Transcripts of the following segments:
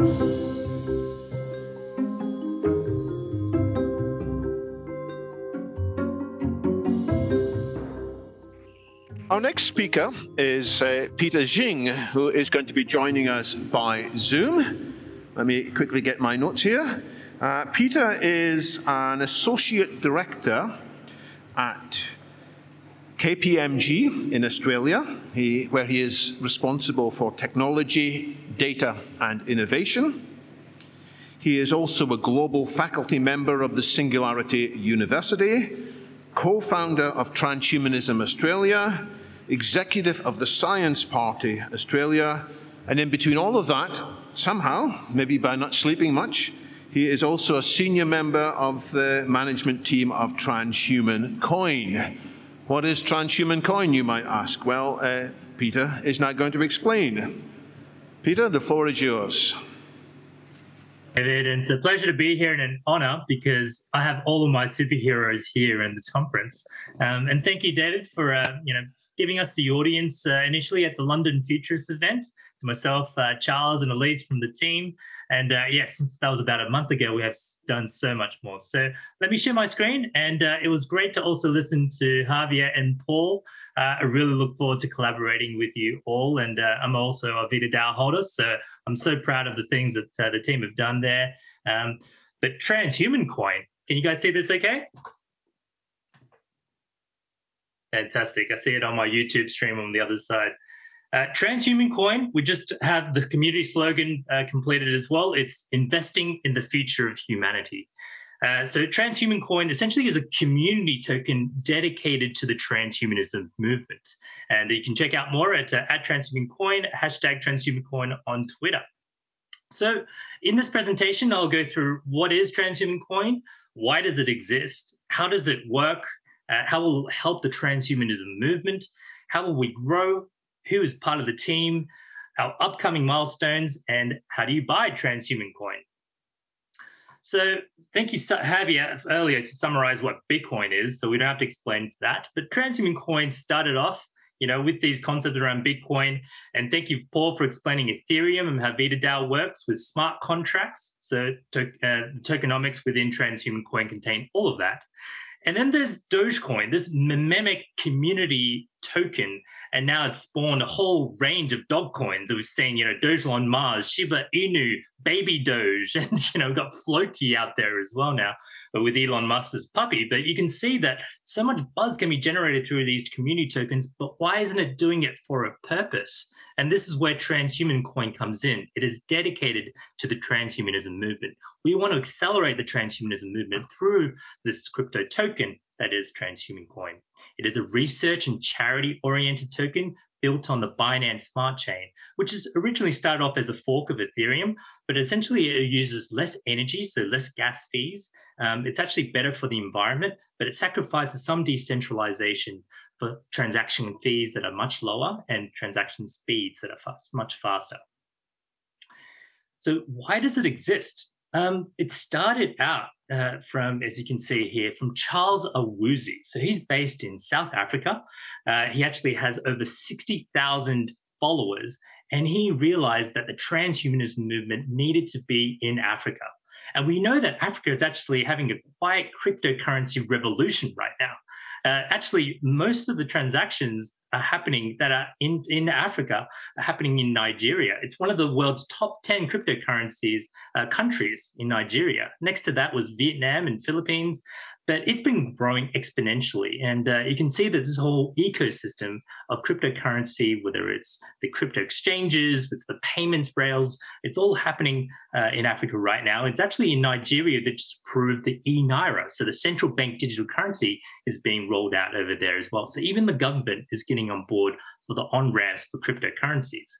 Our next speaker is Peter Xing, who is going to be joining us by Zoom. Let me quickly get my notes here. Peter is an associate director at KPMG in Australia, where he is responsible for technology, data, and innovation. He is also a global faculty member of the Singularity University, co-founder of Transhumanism Australia, executive of the Science Party Australia, and in between all of that, somehow, maybe by not sleeping much, he is also a senior member of the management team of Transhuman Coin. What is Transhuman Coin, you might ask? Well, Peter is now going to explain. Peter, the floor is yours. David, it's a pleasure to be here and an honor because I have all of my superheroes here in this conference. And thank you, David, for giving us the audience initially at the London Futurists event, to myself, Charles and Elise from the team. And yes, since that was about a month ago, we have done so much more. So let me share my screen. And it was great to also listen to Javier and Paul. I really look forward to collaborating with you all. And I'm also a Vita DAO holder, so I'm so proud of the things that the team have done there. But Transhuman Coin, can you guys see this okay? Fantastic. I see it on my YouTube stream on the other side. Transhuman Coin, we just have the community slogan completed as well. It's investing in the future of humanity. So Transhuman Coin essentially is a community token dedicated to the transhumanism movement. And you can check out more at Transhuman Coin, #Transhuman Coin on Twitter. So in this presentation, I'll go through what is Transhuman Coin, why does it exist, how does it work, how will it help the transhumanism movement, how will we grow, who is part of the team, our upcoming milestones, and how do you buy Transhuman Coin? So thank you, Javier, earlier to summarize what Bitcoin is, so we don't have to explain that. But Transhuman Coin started off, with these concepts around Bitcoin. And thank you, Paul, for explaining Ethereum and how Vita DAO works with smart contracts. So tokenomics within Transhuman Coin contain all of that. And then there's Dogecoin, this memic community token, and now it's spawned a whole range of dog coins that we've seen, Doge on Mars, Shiba Inu, Baby Doge, and, we've got Floki out there as well now with Elon Musk's puppy. But you can see that so much buzz can be generated through these community tokens, but why isn't it doing it for a purpose? And this is where Transhuman Coin comes in. It is dedicated to the transhumanism movement. We want to accelerate the transhumanism movement through this crypto token that is Transhuman Coin. It is a research and charity-oriented token built on the Binance Smart Chain, which is originally started off as a fork of Ethereum, but essentially it uses less energy, so less gas fees. It's actually better for the environment, but it sacrifices some decentralization for transaction fees that are much lower and transaction speeds that are much faster. So why does it exist? It started out from, as you can see here, from Charles Awuzie. So he's based in South Africa. He actually has over 60,000 followers, and he realized that the transhumanism movement needed to be in Africa. And we know that Africa is actually having a quiet cryptocurrency revolution right now. Actually, most of the transactions are happening that are in Africa are happening in Nigeria. It's one of the world's top 10 cryptocurrencies countries in Nigeria. Next to that was Vietnam and Philippines, but it's been growing exponentially. And you can see that this whole ecosystem of cryptocurrency, whether it's the crypto exchanges, it's the payments rails, it's all happening in Africa right now. It's actually in Nigeria that just approved the e-Naira. So the central bank digital currency is being rolled out over there as well. So even the government is getting on board for the on-ramps for cryptocurrencies.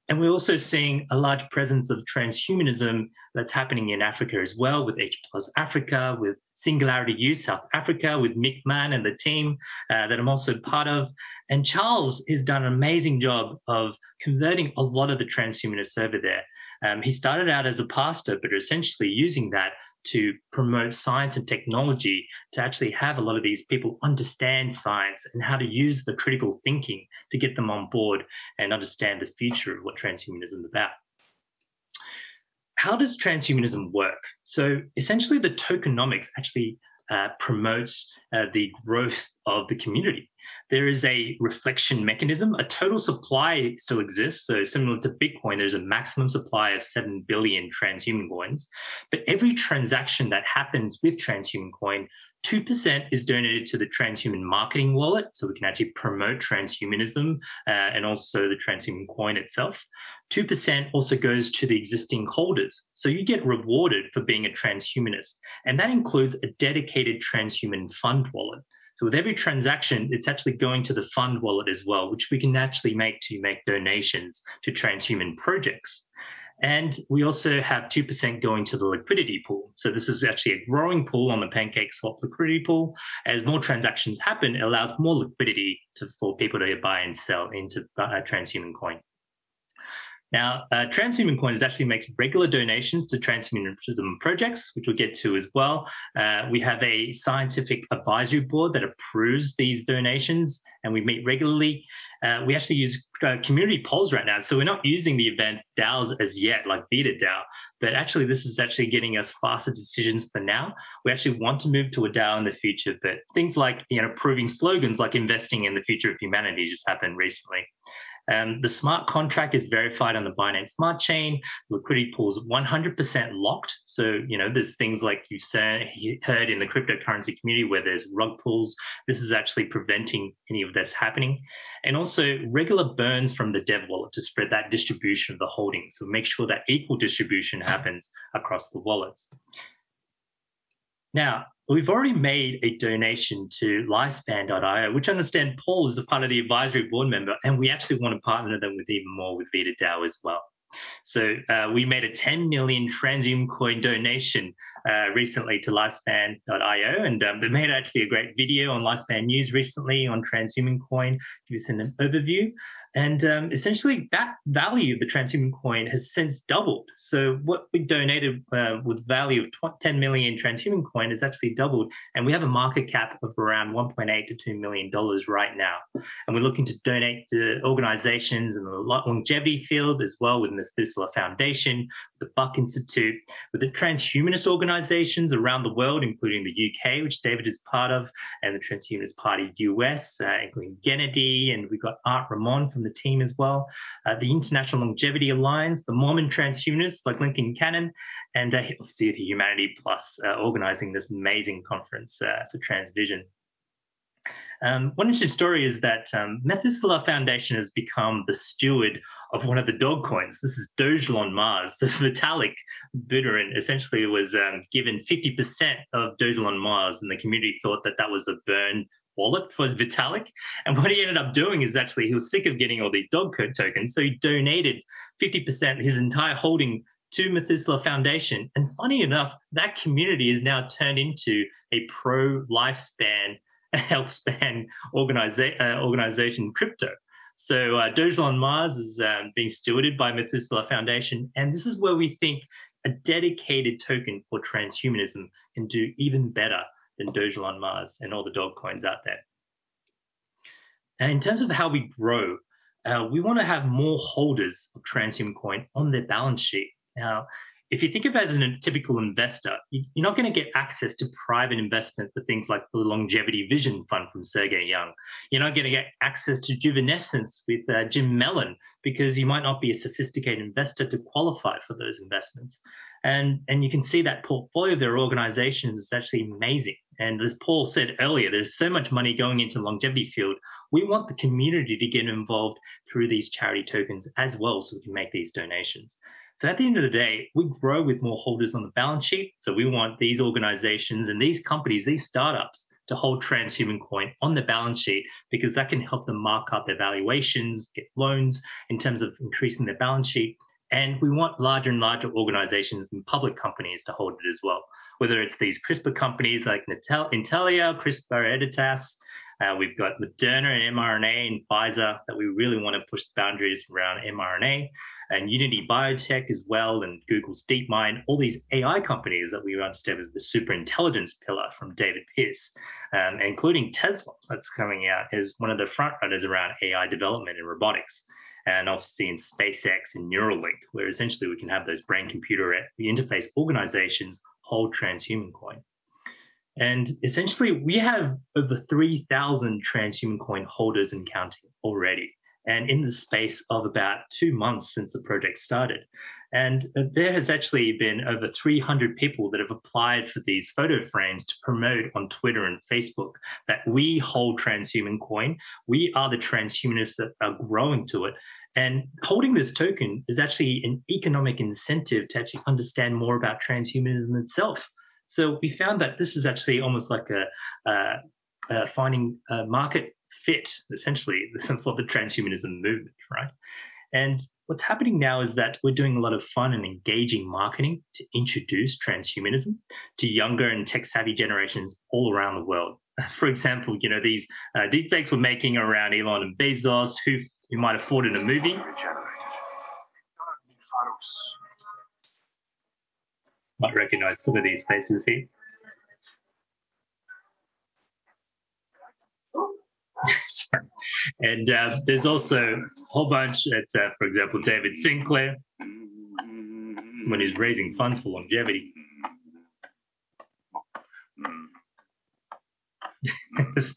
And we're also seeing a large presence of transhumanism that's happening in Africa as well, with H+ Africa, with Singularity U South Africa, with Mick Mann and the team that I'm also part of. And Charles has done an amazing job of converting a lot of the transhumanists over there. He started out as a pastor, but essentially using that to promote science and technology, to actually have a lot of these people understand science and how to use the critical thinking to get them on board and understand the future of what transhumanism is about. how does transhumanism work? So essentially the tokenomics actually promotes the growth of the community. There is a reflection mechanism. A total supply still exists. So similar to Bitcoin, there's a maximum supply of 7 billion transhuman coins. But every transaction that happens with transhuman coin, 2% is donated to the transhuman marketing wallet, so we can actually promote transhumanism and also the transhuman coin itself. 2% also goes to the existing holders. So you get rewarded for being a transhumanist. And that includes a dedicated transhuman fund wallet. So with every transaction, it's actually going to the fund wallet as well, which we can actually make donations to transhuman projects. And we also have 2% going to the liquidity pool. So this is actually a growing pool on the PancakeSwap liquidity pool. As more transactions happen, it allows more liquidity for people to buy and sell into transhuman coin. Now, transhuman coin actually makes regular donations to transhumanism projects, which we'll get to as well. We have a scientific advisory board that approves these donations, and we meet regularly. We actually use community polls right now. So we're not using the advanced DAOs as yet, like Beta DAO, but actually this is actually getting us faster decisions for now. We actually want to move to a DAO in the future, but things like approving slogans like investing in the future of humanity just happened recently. The smart contract is verified on the Binance Smart Chain. Liquidity pool is 100% locked. So, there's things like you've heard in the cryptocurrency community where there's rug pulls. This is actually preventing any of this happening. And also regular burns from the dev wallet to spread that distribution of the holdings. So make sure that equal distribution happens across the wallets. Now, we've already made a donation to Lifespan.io, which I understand Paul is a part of the advisory board member, and we actually want to partner them with even more with Vita DAO as well. So we made a 10 million transhuman coin donation recently to Lifespan.io, and they made actually a great video on Lifespan News recently on transhuman coin, give us an overview. And essentially that value of the transhuman coin has since doubled. So what we donated with value of 10 million transhuman coin has actually doubled. And we have a market cap of around $1.8 to $2 million right now. And we're looking to donate to organizations in the longevity field as well, with the Methuselah Foundation, the Buck Institute, with the transhumanist organizations around the world, including the UK, which David is part of, and the Transhumanist Party US, including Kennedy, and we've got Art Ramon from the team as well, the International Longevity Alliance, the Mormon Transhumanists like Lincoln Cannon, and obviously the Humanity Plus organizing this amazing conference for Transvision. One interesting story is that Methuselah Foundation has become the steward of one of the dog coins. This is Dogelon Mars. So Vitalik Buterin essentially was given 50% of Dogelon Mars, and the community thought that that was a burn wallet for Vitalik. And what he ended up doing is actually he was sick of getting all these dog tokens, so he donated 50%, his entire holding, to Methuselah Foundation. And funny enough, that community is now turned into a pro-lifespan, health span organization crypto. So Dogelon Mars is being stewarded by Methuselah Foundation. And this is where we think a dedicated token for transhumanism can do even better than Dogelon Mars and all the dog coins out there. And in terms of how we grow, we want to have more holders of transhuman coin on their balance sheet. Now, if you think of it as a typical investor, you're not going to get access to private investment for things like the Longevity Vision Fund from Sergey Young. You're not going to get access to Juvenescence with Jim Mellon, because you might not be a sophisticated investor to qualify for those investments. And you can see that portfolio of their organizations is actually amazing. And as Paul said earlier, there's so much money going into the longevity field. We want the community to get involved through these charity tokens as well, so we can make these donations. So at the end of the day, we grow with more holders on the balance sheet. So we want these organizations and these companies, these startups, to hold transhuman coin on the balance sheet, because that can help them mark up their valuations, get loans in terms of increasing their balance sheet. And we want larger and larger organizations and public companies to hold it as well, whether it's these CRISPR companies like Intellia, CRISPR Editas. We've got Moderna and mRNA and Pfizer that we really want to push the boundaries around mRNA, and Unity Biotech as well, and Google's DeepMind, all these AI companies that we understand as the super intelligence pillar from David Pierce, including Tesla, that's coming out as one of the front runners around AI development and robotics. and obviously in SpaceX and Neuralink, where essentially we can have those brain-computer interface organizations hold transhuman coin. And essentially, we have over 3,000 transhuman coin holders and counting already, and in the space of about 2 months since the project started. And there has actually been over 300 people that have applied for these photo frames to promote on Twitter and Facebook that we hold transhuman coin. We are the transhumanists that are growing to it. And holding this token is actually an economic incentive to actually understand more about transhumanism itself. So we found that this is actually almost like finding a market fit, essentially, for the transhumanism movement, right? And what's happening now is that we're doing a lot of fun and engaging marketing to introduce transhumanism to younger and tech-savvy generations all around the world. For example, you know, these deepfakes we're making around Elon and Bezos, who you might have fought in a movie. Might recognize some of these faces here. Sorry. And there's also a whole bunch at, for example, David Sinclair, when he's raising funds for longevity. So,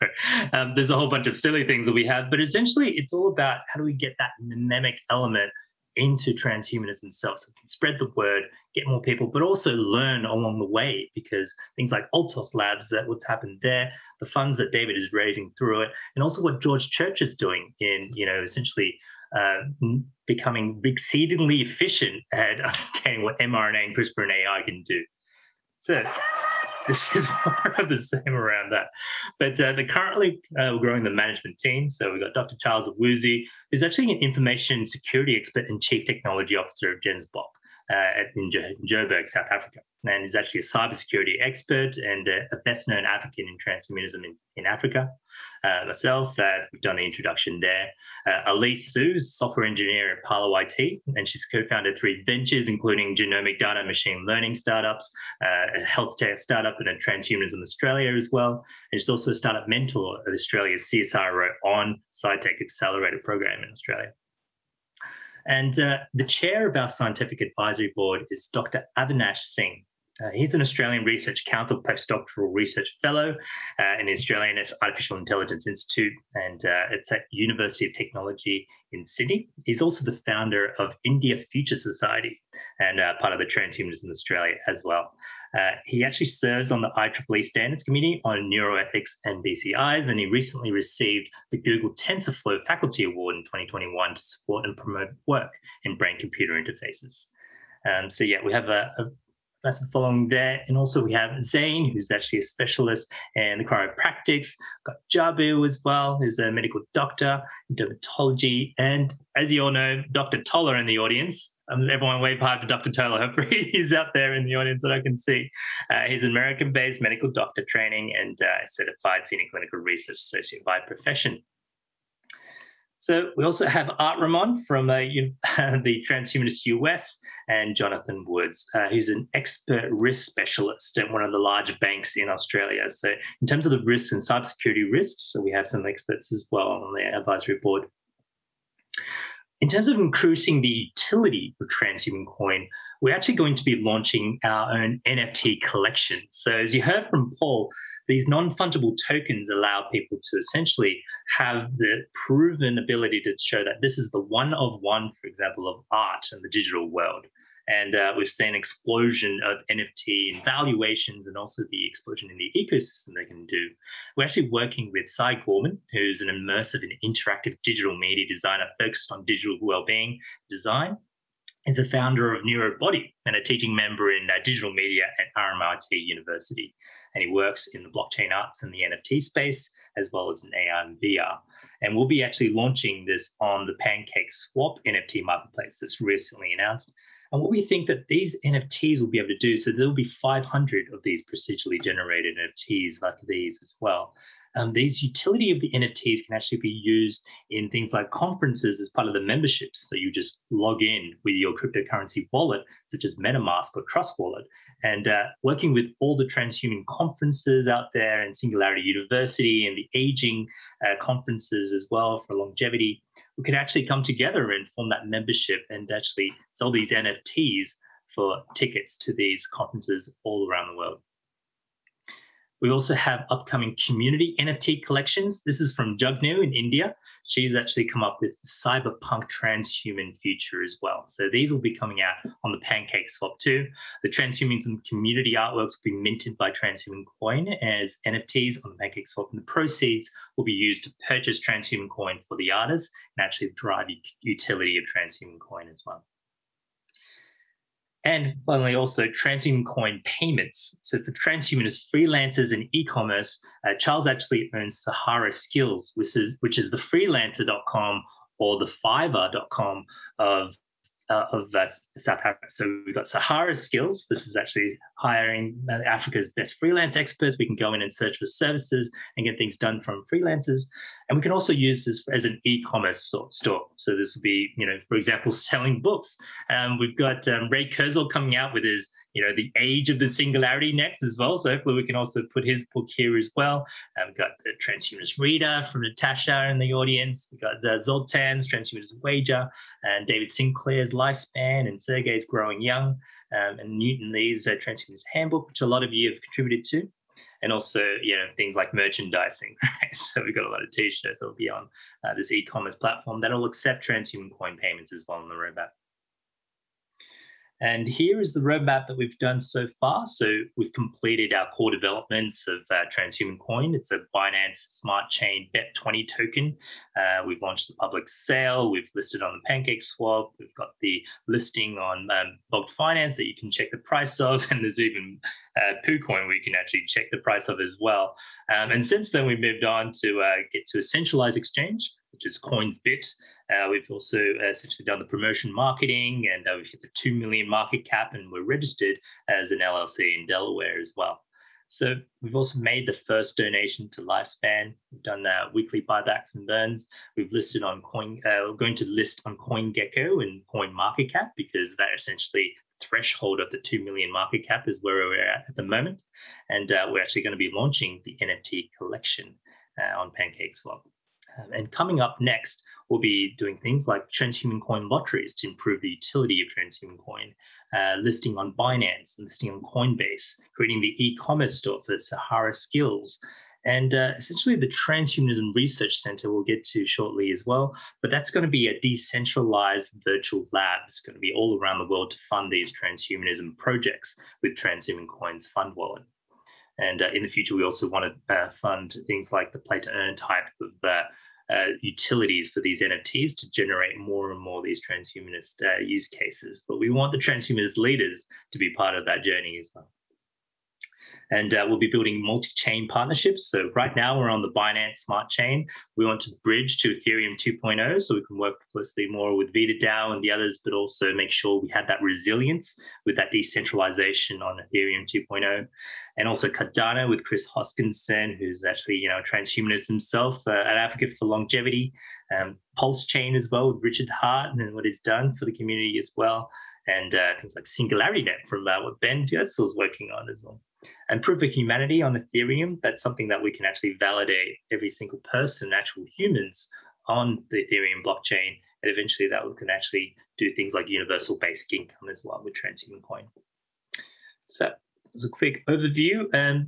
there's a whole bunch of silly things that we have, but essentially it's all about how do we get that mnemonic element into transhumanism itself, so we can spread the word, get more people, but also learn along the way, because things like Altos Labs, that what's happened there, the funds that David is raising through it, and also what George Church is doing in, you know, essentially becoming exceedingly efficient at understanding what mRNA and CRISPR and AI can do. So this is more of the same around that. But they're currently growing the management team. So we've got Dr. Charles Awuzie, who's actually an information security expert and chief technology officer of Gensbok in Joburg, South Africa. And he's actually a cybersecurity expert and a best-known advocate in transhumanism in Africa. Myself, we've done the introduction there. Elise Su is a software engineer at Palo IT, and she's co-founded 3 ventures, including genomic data machine learning startups, a healthcare startup, and a Transhumanism Australia as well. And she's also a startup mentor at Australia's CSIRO on SciTech Accelerator program in Australia. And the chair of our scientific advisory board is Dr. Avinash Singh. He's an Australian Research Council postdoctoral research fellow in the Australian Artificial Intelligence Institute, and it's at University of Technology in Sydney. He's also the founder of India Future Society and part of the Transhumanism Australia as well. He actually serves on the IEEE Standards Committee on Neuroethics and BCIs, and he recently received the Google TensorFlow Faculty Award in 2021 to support and promote work in brain-computer interfaces. So yeah, we have a massive following there. And also we have Zane, who's actually a specialist in the chiropractics. Got Jabu as well, who's a medical doctor in dermatology. And as you all know, Dr. Toller in the audience. Everyone wave hi to Dr. Toller. Hopefully he's out there in the audience that I can see. He's an American-based medical doctor training and certified senior clinical research associate by profession. So we also have Art Ramon from the Transhumanist US, and Jonathan Woods, who's an expert risk specialist at one of the large banks in Australia. So in terms of the risks and cybersecurity risks, so we have some experts as well on the advisory board. In terms of increasing the utility of transhuman coin, we're actually going to be launching our own NFT collection. So as you heard from Paul, these non-fungible tokens allow people to essentially have the proven ability to show that this is the one of one, for example, of art in the digital world. And we've seen an explosion of NFT in valuations and also the explosion in the ecosystem they can do. We're actually working with Cy Gorman, who's an immersive and interactive digital media designer focused on digital well-being design. He's the founder of NeuroBody and a teaching member in digital media at RMIT University. And he works in the blockchain arts and the NFT space, as well as in AR and VR. And we'll be actually launching this on the Pancake Swap NFT marketplace that's recently announced. And what we think that these NFTs will be able to do, so there'll be 500 of these procedurally generated NFTs like these as well. These utility of the NFTs can actually be used in things like conferences as part of the memberships. So you just log in with your cryptocurrency wallet, such as MetaMask or Trust Wallet, and working with all the transhuman conferences out there and Singularity University and the aging conferences as well for longevity. we could actually come together and form that membership and actually sell these NFTs for tickets to these conferences all around the world. We also have upcoming community NFT collections. This is from Jugnu in India. She's actually come up with cyberpunk transhuman future as well. So these will be coming out on the Pancake Swap too. The transhumans and community artworks will be minted by Transhuman Coin as NFTs on the Pancake Swap, and the proceeds will be used to purchase Transhuman Coin for the artists and actually drive utility of Transhuman Coin as well. And finally, also Transhuman Coin payments. So for transhumanists, freelancers, and e-commerce, Charles actually owns Sahara Skills, which is the freelancer.com or the Fiverr.com of South Africa. So we've got Sahara Skills. This is actually hiring Africa's best freelance experts. We can go in and search for services and get things done from freelancers. And we can also use this as an e-commerce store. So this will be, for example, selling books. We've got Ray Kurzweil coming out with his, The Age of the Singularity next as well. So hopefully we can also put his book here as well. We've got the Transhumanist Reader from Natasha in the audience. We've got Zoltan's Transhumanist Wager, and David Sinclair's Lifespan, and Sergey's Growing Young, and Newton Lee's Transhumanist Handbook, which a lot of you have contributed to. And also, things like merchandising, right? So we've got a lot of t-shirts that will be on this e-commerce platform that will accept Transhuman Coin payments as well on the roadmap. And here is the roadmap that we've done so far. So we've completed our core developments of Transhuman Coin. It's a Binance Smart Chain BEP20 token. We've launched the public sale. We've listed on the Pancake Swap. We've got the listing on Bogged Finance that you can check the price of. And there's even PooCoin where you can actually check the price of as well. And since then, we moved on to get to a centralized exchange, such as CoinsBit. We've also essentially done the promotion marketing, and we've hit the 2 million market cap, and we're registered as an LLC in Delaware as well. So we've also made the first donation to Lifespan. We've done weekly buybacks and burns. We've listed on we're going to list on CoinGecko and CoinMarketCap, because that essentially threshold of the 2 million market cap is where we're at the moment. And we're actually going to be launching the NFT collection on Pancake Swap. And coming up next, we'll be doing things like Transhuman Coin lotteries to improve the utility of Transhuman Coin, listing on Binance, listing on Coinbase, creating the e-commerce store for Sahara Skills, and essentially the Transhumanism Research Center we'll get to shortly as well. But that's going to be a decentralized virtual lab. It's going to be all around the world to fund these transhumanism projects with Transhuman Coin's fund wallet. And in the future, we also want to fund things like the play-to-earn type of utilities for these NFTs to generate more and more of these transhumanist use cases. But we want the transhumanist leaders to be part of that journey as well. And we'll be building multi-chain partnerships. So right now we're on the Binance Smart Chain. We want to bridge to Ethereum 2.0 so we can work closely more with VitaDAO and the others, but also make sure we have that resilience with that decentralization on Ethereum 2.0. And also Cardano with Chris Hoskinson, who's actually a transhumanist himself at Advocate for Longevity. Pulse Chain as well with Richard Hart and what he's done for the community as well. And things like SingularityNet from what Ben Goetzel is working on as well. And Proof of Humanity on Ethereum, that's something that we can actually validate every single person, actual humans, on the Ethereum blockchain. And eventually that we can actually do things like universal basic income as well with Transhuman Coin. So that's a quick overview.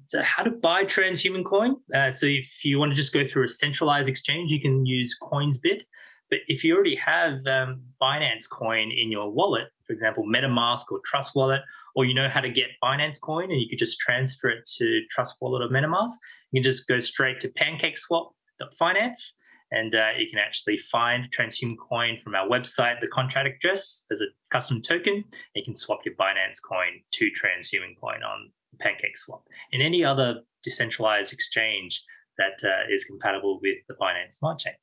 So how to buy Transhuman Coin. So if you want to just go through a centralized exchange, you can use CoinsBit. But if you already have Binance Coin in your wallet, for example, MetaMask or Trust Wallet, or you know how to get Binance Coin and you could just transfer it to Trust Wallet or MetaMask, you can just go straight to pancakeswap.finance, and you can actually find Transhuman Coin from our website, the contract address, as a custom token, and you can swap your Binance Coin to Transhuman Coin on PancakeSwap. And any other decentralized exchange that is compatible with the Binance Smart Chain.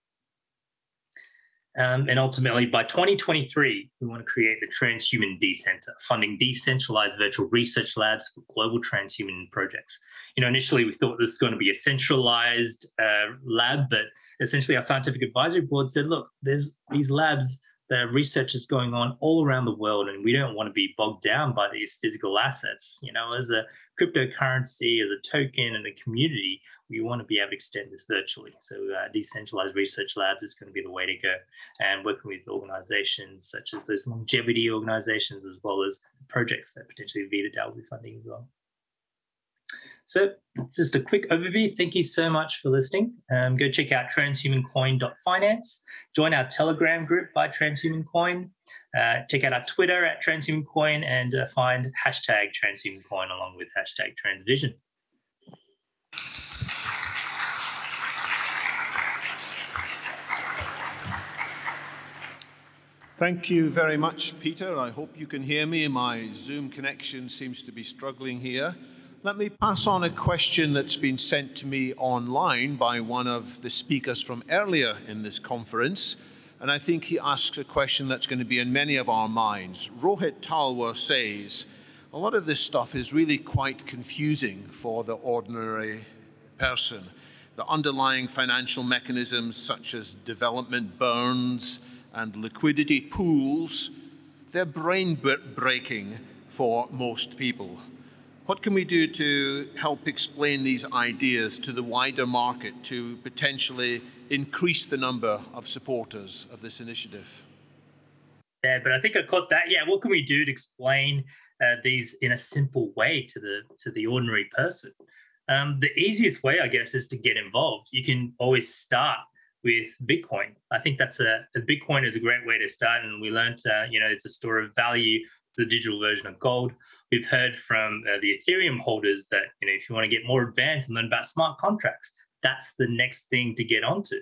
And ultimately, by 2023, we want to create the Transhuman D-Center, funding decentralized virtual research labs for global transhuman projects. Initially, we thought this was going to be a centralized lab, but essentially our scientific advisory board said, look, there's these labs the research is going on all around the world, and we don't want to be bogged down by these physical assets. You know, as a cryptocurrency, as a token, and a community, we want to be able to extend this virtually. So decentralized research labs is going to be the way to go, and working with organizations such as those longevity organizations, as well as projects that potentially VEDA will be funding as well. So that's just a quick overview. Thank you so much for listening. Go check out transhumancoin.finance. Join our Telegram group by Transhuman Coin. Check out our Twitter at Transhuman Coin, and find hashtag Transhuman Coin along with hashtag Transvision. Thank you very much, Peter. I hope you can hear me. My Zoom connection seems to be struggling here. Let me pass on a question that's been sent to me online by one of the speakers from earlier in this conference. And I think he asks a question that's going to be in many of our minds. Rohit Talwar says, a lot of this stuff is really quite confusing for the ordinary person. The underlying financial mechanisms such as development burns and liquidity pools, they're brain-breaking for most people. What can we do to help explain these ideas to the wider market to potentially increase the number of supporters of this initiative? Yeah, but I think I caught that. Yeah, what can we do to explain these in a simple way to the ordinary person? The easiest way, I guess, is to get involved. You can always start with Bitcoin. I think that's Bitcoin is a great way to start, and we learned, you know, it's a store of value, the digital version of gold. We've heard from the Ethereum holders that, you know, if you want to get more advanced and learn about smart contracts, that's the next thing to get onto.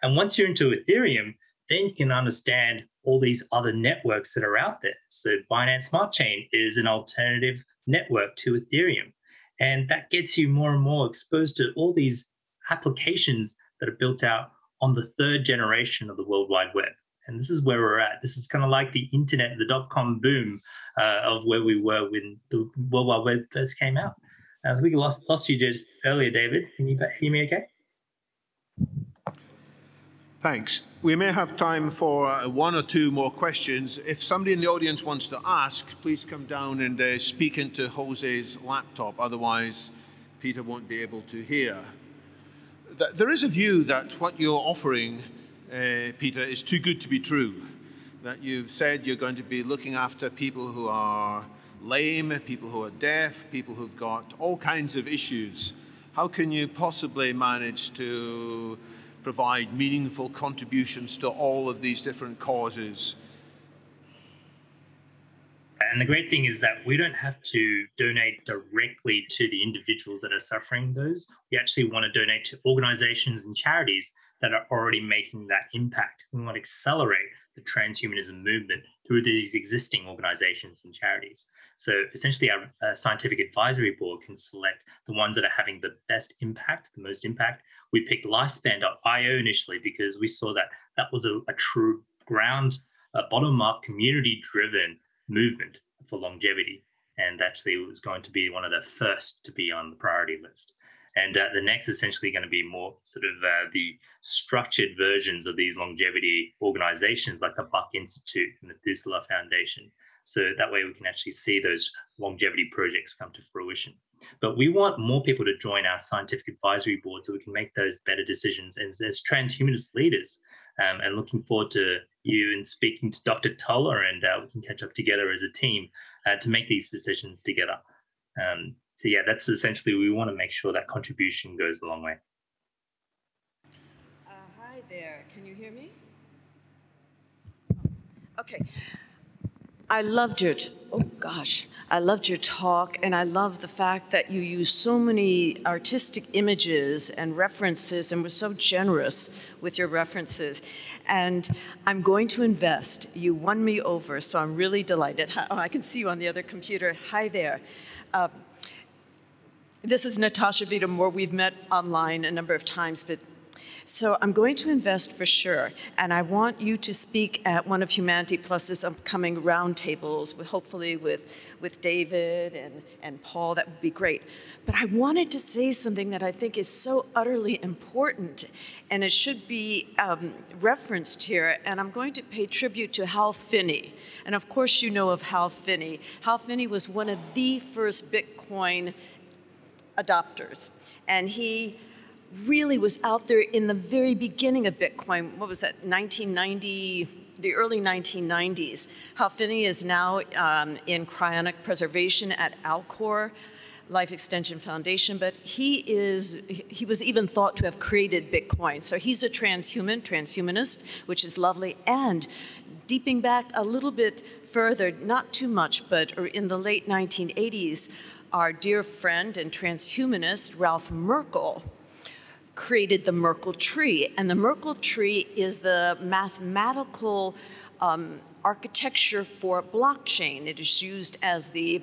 And once you're into Ethereum, then you can understand all these other networks that are out there. So Binance Smart Chain is an alternative network to Ethereum. And that gets you more and more exposed to all these applications that are built out on the third generation of the World Wide Web. And this is where we're at. This is kind of like the internet, the dot-com boom of where we were when the World Wide Web first came out. We lost you just earlier, David. Can you hear me okay? Thanks. We may have time for one or two more questions. If somebody in the audience wants to ask, please come down and speak into Jose's laptop. Otherwise, Peter won't be able to hear. There is a view that what you're offering, Peter, is too good to be true. That you've said you're going to be looking after people who are lame, people who are deaf, people who've got all kinds of issues. How can you possibly manage to provide meaningful contributions to all of these different causes? And the great thing is that we don't have to donate directly to the individuals that are suffering those. We actually want to donate to organizations and charities that are already making that impact. We want to accelerate the transhumanism movement through these existing organizations and charities. So essentially our scientific advisory board can select the ones that are having the best impact, the most impact. We picked Lifespan.io initially because we saw that that was a true bottom-up, community-driven movement for longevity. And actually it was going to be one of the first to be on the priority list. And the next is essentially going to be more sort of the structured versions of these longevity organizations like the Buck Institute and the Thusela Foundation. So that way we can actually see those longevity projects come to fruition. But we want more people to join our scientific advisory board so we can make those better decisions as transhumanist leaders. And looking forward to you and speaking to Dr. Toller, and we can catch up together as a team to make these decisions together. So yeah, that's essentially, we want to make sure that contribution goes a long way. Hi there, can you hear me? Okay. I loved your talk, and I love the fact that you use so many artistic images and references and were so generous with your references. And I'm going to invest. You won me over, so I'm really delighted. Oh, I can see you on the other computer. Hi there. This is Natasha Vita-Moore. We've met online a number of times, but So I'm going to invest for sure, and I want you to speak at one of Humanity Plus's upcoming roundtables, hopefully with David and Paul. That would be great. But I wanted to say something that I think is so utterly important, and it should be referenced here, and I'm going to pay tribute to Hal Finney. And of course you know of Hal Finney. Hal Finney was one of the first Bitcoin adopters, and he really was out there in the very beginning of Bitcoin. What was that, 1990, the early 1990s. Hal Finney is now in cryonic preservation at Alcor Life Extension Foundation, but he was even thought to have created Bitcoin. So he's a transhumanist, which is lovely. And deeping back a little bit further, not too much, but in the late 1980s, our dear friend and transhumanist Ralph Merkle created the Merkle tree. And the Merkle tree is the mathematical architecture for blockchain. It is used as the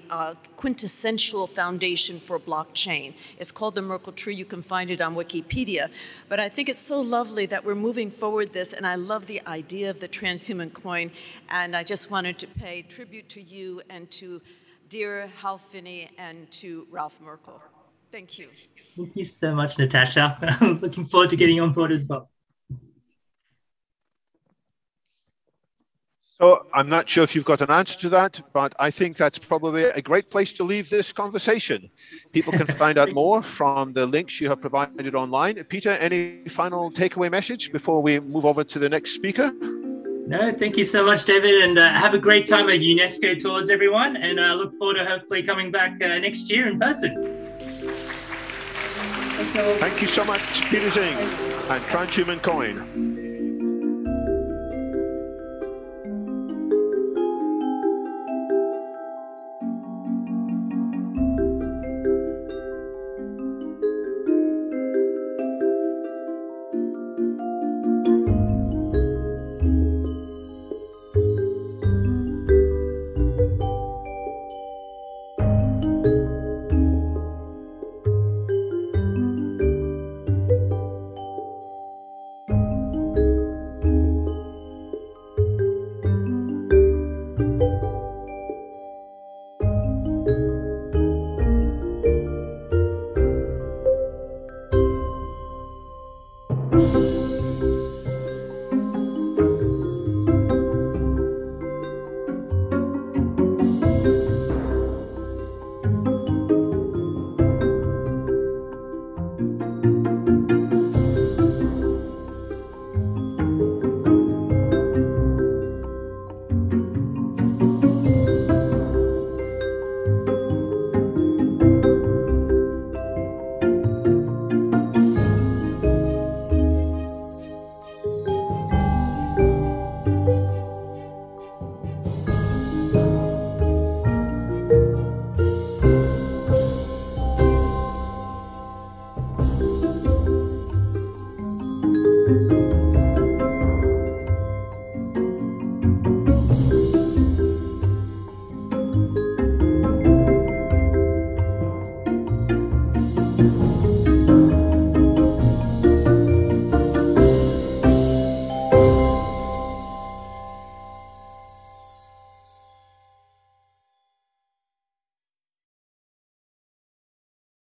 quintessential foundation for blockchain. It's called the Merkle tree. You can find it on Wikipedia. But I think it's so lovely that we're moving forward this, and I love the idea of the transhuman coin. And I just wanted to pay tribute to you and to dear Hal Finney and to Ralph Merkle. Thank you. Thank you so much, Natasha. I'm looking forward to getting on board as well. So I'm not sure if you've got an answer to that, but I think that's probably a great place to leave this conversation. People can find out more from the links you have provided online. Peter, any final takeaway message before we move over to the next speaker? No, thank you so much, David, and have a great time at UNESCO Tours, everyone, and I look forward to hopefully coming back next year in person. Thank you so much, Peter Xing and Transhuman Coin.